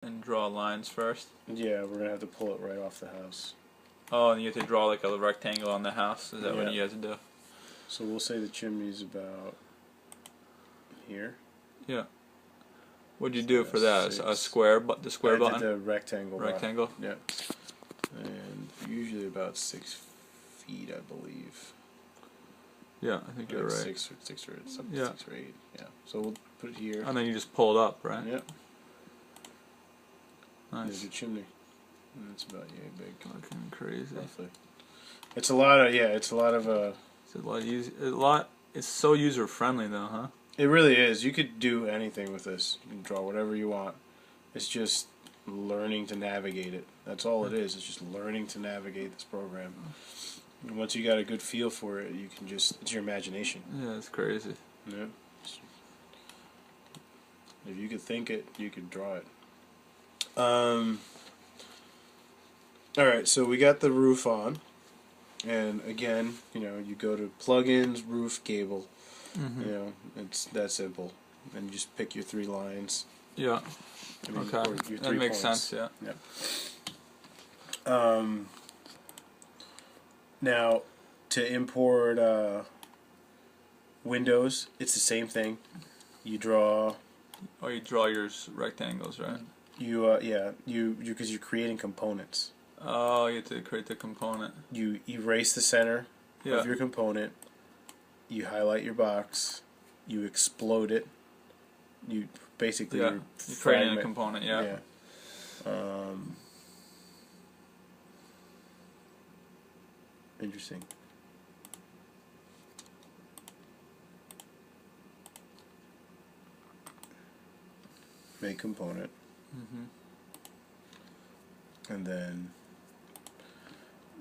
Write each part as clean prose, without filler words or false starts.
And draw lines first. Yeah, we're gonna have to pull it right off the house. Oh, and you have to draw like a rectangle on the house. Is that what Yeah. you have to do? So we'll say the chimney's about here. Yeah. What'd you So do for that? that's A square, but the square I button. did the rectangle. Rectangle. Yeah. And usually about 6 feet, I believe. Yeah, I think you're right. Six or something. Yeah. 6 or 8. Yeah. So we'll put it here. And then you just pull it up, right? Yeah. Nice. There's your chimney. And it's about yay big. Fucking crazy. Roughly. It's a lot of It's a lot of It's a lot. It's so user friendly though, huh? It really is. You could do anything with this. You can draw whatever you want. It's just learning to navigate it. That's all it is. It's just learning to navigate this program. And once you got a good feel for it, you can it's your imagination. Yeah, it's crazy. Yeah. If you could think it, you could draw it. Alright, so we got the roof on. And again, you go to plugins, roof, gable. Mm-hmm. It's that simple. And you just pick your 3 lines. Yeah. Or Okay. your 3 That makes points. sense. Yeah. Now, to import windows, it's the same thing. You draw. Oh, you draw your rectangles, right? Because you're creating components. Oh, you have to create the component. You erase the center of your component. You highlight your box. You explode it. You basically you're creating a component. Yeah. Interesting. Make component. Mm-hmm. And then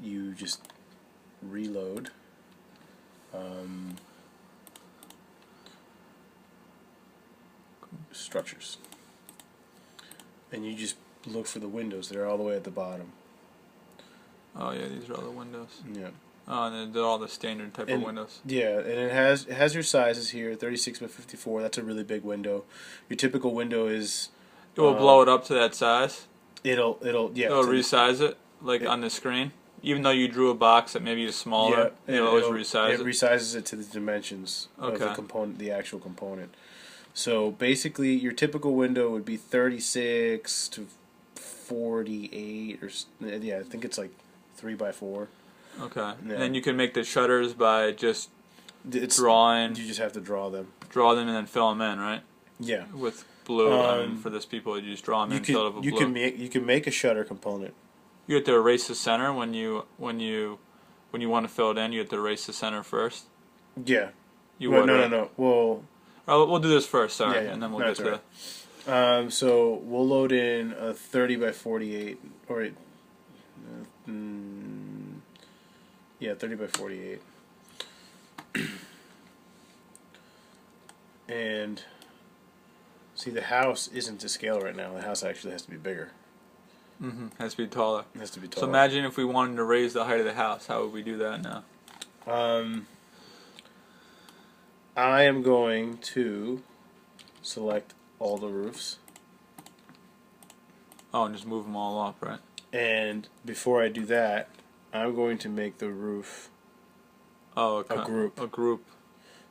you just reload. Structures. And you just look for the windows. They're all the way at the bottom. Oh yeah, these are all the windows. Yeah. Oh, and they're all the standard type of windows. Yeah, and it has your sizes here, 36 by 54. That's a really big window. Your typical window is. It will blow it up to that size. It'll resize it on the screen. Even though you drew a box that maybe is smaller, it'll always resize it. It resizes it to the dimensions of the component, the actual component. So basically, your typical window would be 36 to 48, or I think it's like 3 by 4. Okay. Yeah. And then you can make the shutters by just drawing. You just have to draw them. Draw them and then fill them in, right? Yeah. With blue. For this people, you just draw them in, fill it up with blue. You can make a shutter component. You have to erase the center when you want to fill it in. You have to erase the center first. Yeah. No. Well. We'll do this first, sorry, yeah. And then we'll get to. Right. So we'll load in a 30 by 48, or 30 by 48. And see, the house isn't to scale right now. The house actually has to be bigger. Mm-hmm. Has to be taller. It has to be taller. So imagine if we wanted to raise the height of the house. How would we do that now? I am going to select all the roofs. Oh, and just move them all up, right? And before I do that, I'm going to make the roof a group. A group.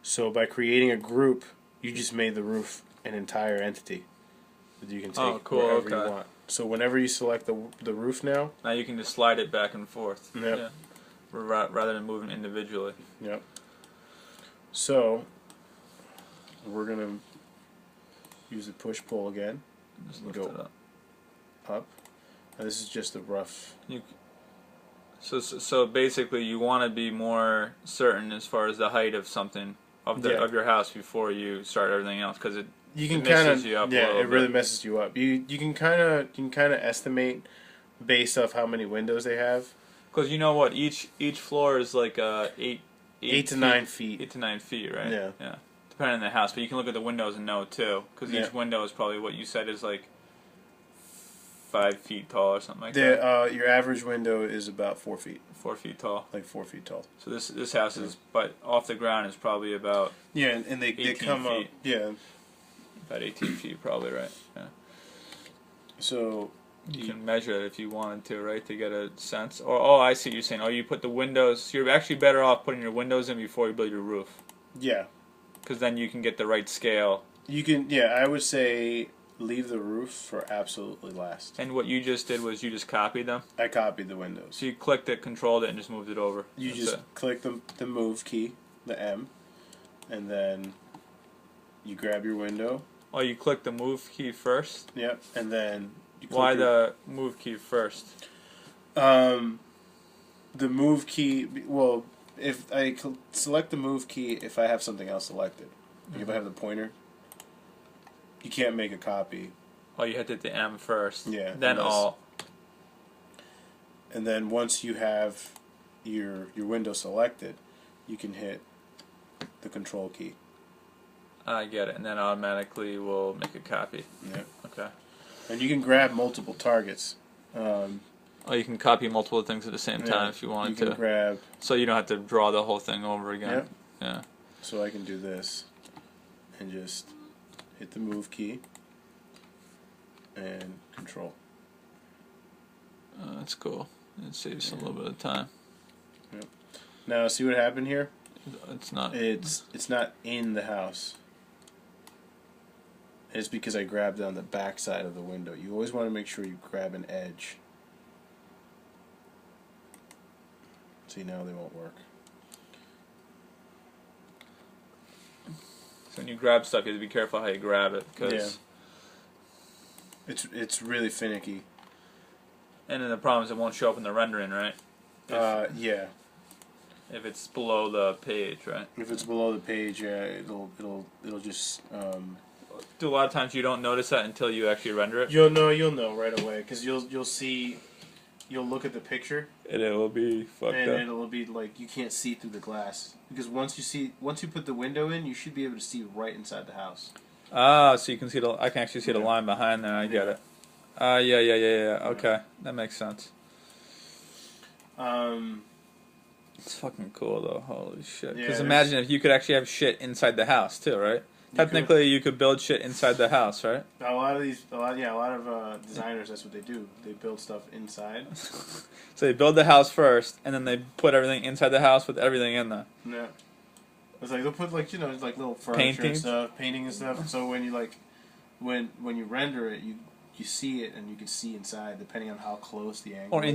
So by creating a group, you just made the roof an entire entity that you can take wherever you want. So whenever you select the roof now you can just slide it back and forth. Yep. Yeah. Rather than moving individually. Yep. So we're gonna use the push-pull again. Just lift it up. And this is just a rough. So basically, you want to be more certain as far as the height of something of your house before you start everything else, because it messes you up. Yeah, it really messes you up. You can kind of estimate based off how many windows they have. Because you know what, each floor is like 8 to 9 feet. 8 to 9 feet, right? Yeah. Yeah. Depending on the house, but you can look at the windows and know too, because each window is probably what you said is like 5 feet tall or something like that. Your average window is about 4 feet. 4 feet tall. Like 4 feet tall. So this house is, but off the ground is probably about and they come feet. up. Yeah. About 18 feet, probably, right? Yeah. So you can measure it if you wanted to, right, to get a sense. Or oh, I see what you're saying. Oh, you put the windows. You're actually better off putting your windows in before you build your roof. Yeah. Because then you can get the right scale. You can. Yeah, I would say leave the roof for absolutely last. And what you just did was you just copied them. I copied the windows. So you clicked it, controlled it, and just moved it over. You That's just it. click the move key, the M, and then you grab your window. Oh, you click the move key first? Yep, and then you click Why the move key first? The move key. Well, if I select the move key, if I have something else selected, like if I have the pointer, you can't make a copy. Oh, you hit the M first. Yeah. Then all. And then once you have your window selected, you can hit the control key. I get it, and then automatically we'll make a copy. Yeah. Okay. And you can grab multiple targets. Oh, you can copy multiple things at the same time if you wanted to. You can grab. So you don't have to draw the whole thing over again. Yep. Yeah. So I can do this and just hit the move key and control. That's cool. It saves a little bit of time. Yep. Now see what happened here? It's not. It's not in the house. It's because I grabbed on the back side of the window. You always want to make sure you grab an edge. See, now they won't work. So when you grab stuff, you have to be careful how you grab it, because. Yeah. It's really finicky. And then the problem is it won't show up in the rendering, right? Yeah. If it's below the page, right? If it's below the page, yeah, it'll just. Do a lot of times you don't notice that until you actually render it. You'll know right away because you'll see, you'll look at the picture And it will be fucked and up. it'll be like you can't see through the glass because once you put the window in, you should be able to see right inside the house. Ah, so you can see I can actually see the line behind there. I get it. Yeah. Okay, that makes sense. It's fucking cool though. Holy shit! Because imagine if you could actually have shit inside the house too, right? Technically, you could build shit inside the house, right? A lot of designers, that's what they do. They build stuff inside. So they build the house first, and then they put everything inside the house with everything in there. Yeah. It's like they'll put like little furniture and stuff, painting and stuff. So when you when you render it, you see it and you can see inside depending on how close the angle. Or is.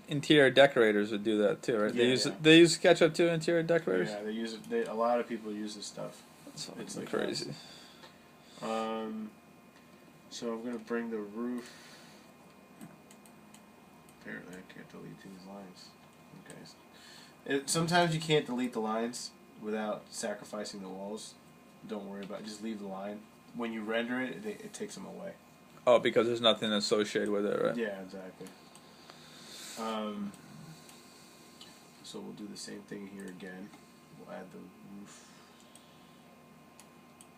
interior decorators would do that too, right? Yeah, They use SketchUp too, interior decorators. Yeah, they use it. A lot of people use this stuff. It's like crazy. So I'm gonna bring the roof. Apparently, I can't delete these lines. Okay. Sometimes you can't delete the lines without sacrificing the walls. Don't worry about it. Just leave the line. When you render it, it takes them away. Oh, because there's nothing associated with it, right? Yeah, exactly. So we'll do the same thing here again. We'll add the roof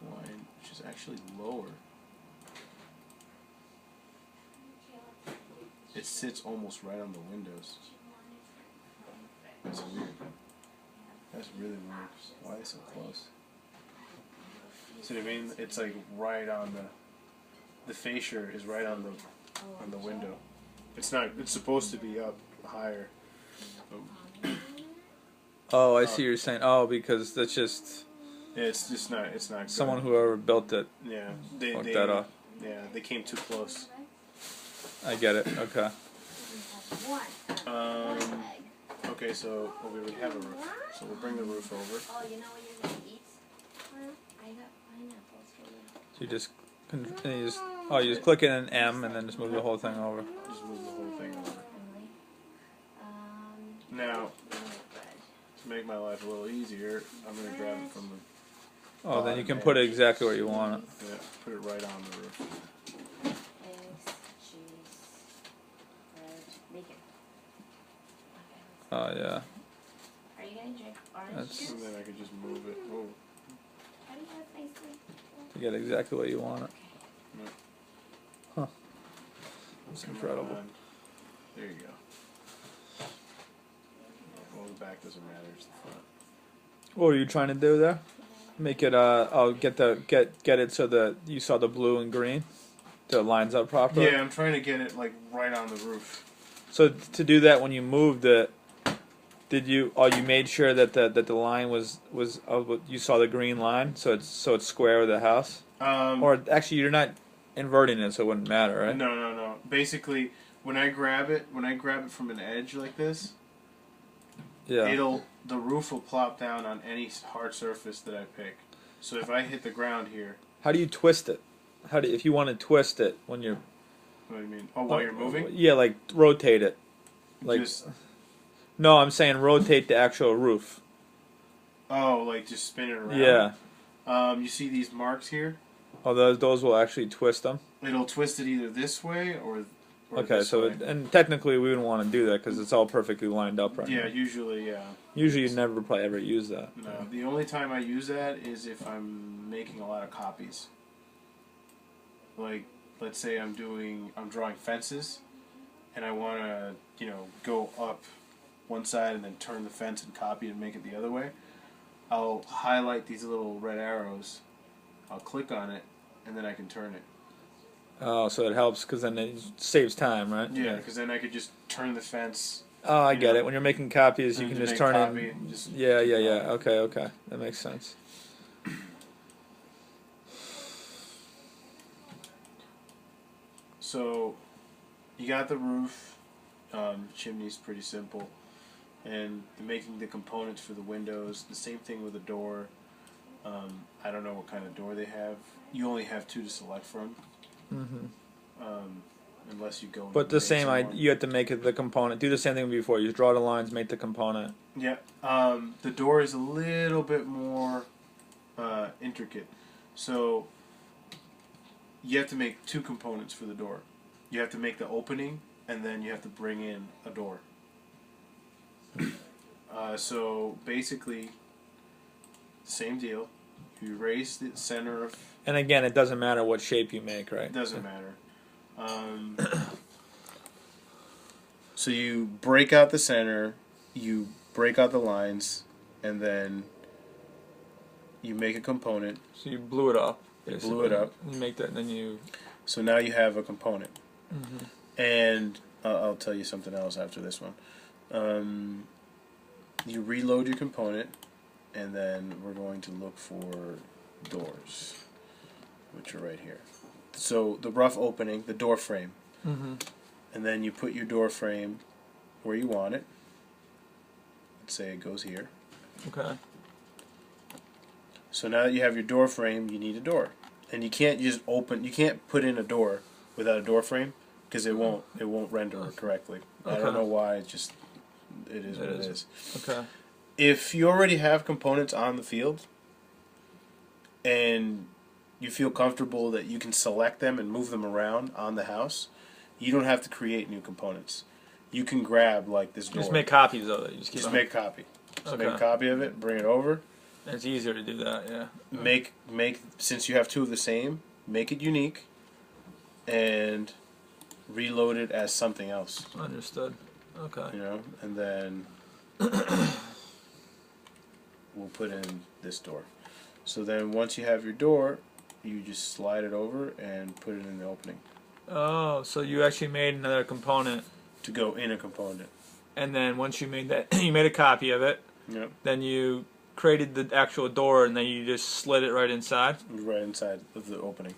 line, which is actually lower. It sits almost right on the windows. That's weird. That's really weird. Why are they so close? See what I mean? It's like right on the fascia is right on the window. It's not. It's supposed to be up higher. Oh, I see what you're saying. Oh, because that's just. Yeah, it's just not. It's not. Someone whoever built it. Yeah, fucked that up. Yeah, they came too close. I get it. Okay. Okay, so we already have a roof. So we'll bring the roof over. Oh, you know what you're gonna eat? I got pineapples for you. So you just click in an M and then just move the whole thing over. Just move the whole thing over. Um, Now, to make my life a little easier, I'm gonna grab it from the. Oh, then you can put it exactly where you want it. Yeah, put it right on the roof. eggs, cheese, bread, bacon. Oh yeah. Are you gonna drink orange That's- juice? And then I could just move it. Oh, How do you have nicely? You get exactly what you want it. no. Huh. That's incredible. There you go. Well, the back doesn't matter, it's the front. What were you trying to do there? Make it get it so that you saw the blue and green. so it lines up properly. Yeah, I'm trying to get it like right on the roof. So to do that, when you moved it, did you? Oh, you made sure that the line was you saw the green line, so it's square with the house. Or actually, you're not inverting it, so it wouldn't matter, right? No. Basically, when I grab it from an edge like this, yeah, the roof will plop down on any hard surface that I pick. So if I hit the ground here, how do you twist it? If you want to twist it when you're? What do you mean? Oh, while you're moving? Yeah, like rotate it. Like no, I'm saying rotate the actual roof. Oh, like just spin it around. Yeah. You see these marks here? Oh, those will actually twist them. It'll twist it either this way or okay, this so way. And technically we wouldn't want to do that because it's all perfectly lined up right now. Yeah, usually, yeah. Usually you'd never probably ever use that. No, the only time I use that is if I'm making a lot of copies. Like, let's say I'm drawing fences, and I want to, go up one side and then turn the fence and copy and make it the other way. I'll highlight these little red arrows. I'll click on it, and then I can turn it. Oh, so it helps because then it saves time, right? Yeah, because then I could just turn the fence. Oh, I get it. When you're making copies, you can just turn it. Yeah. Okay. That makes sense. So, you got the roof. Chimney's pretty simple. And making the components for the windows. The same thing with the door. I don't know what kind of door they have. You only have 2 to select from. Unless you go. But the same, you have to make it the component. Do the same thing before. You draw the lines, make the component. Yeah. The door is a little bit more intricate. So you have to make 2 components for the door. You have to make the opening, and then you have to bring in a door. So basically, same deal. You raise the center of... And again, it doesn't matter what shape you make, right? It doesn't matter. So you break out the center, you break out the lines, and then you make a component. So you blew it up. You blew it up. You make that, and then you... So now you have a component. And I'll tell you something else after this one. You reload your component, and then we're going to look for doors, which are right here. So the rough opening, the door frame. And then you put your door frame where you want it. Let's say it goes here. Okay. So now that you have your door frame, you need a door. And you can't just you can't put in a door without a door frame because it won't render correctly. Okay. I don't know why, it is what it is. Okay. If you already have components on the field and you feel comfortable that you can select them and move them around on the house, you don't have to create new components. You can grab like this door. Just make copies of it. Just make a copy. So okay. Make a copy of it, bring it over. It's easier to do that, yeah. Make since you have 2 of the same, make it unique and reload it as something else. Understood. Okay. And then we'll put in this door. So then once you have your door, you just slide it over and put it in the opening. Oh, so you actually made another component to go in a component. And then once you made that, you made a copy of it. Yep. Then you created the actual door, and then you just slid it right inside. Right inside of the opening.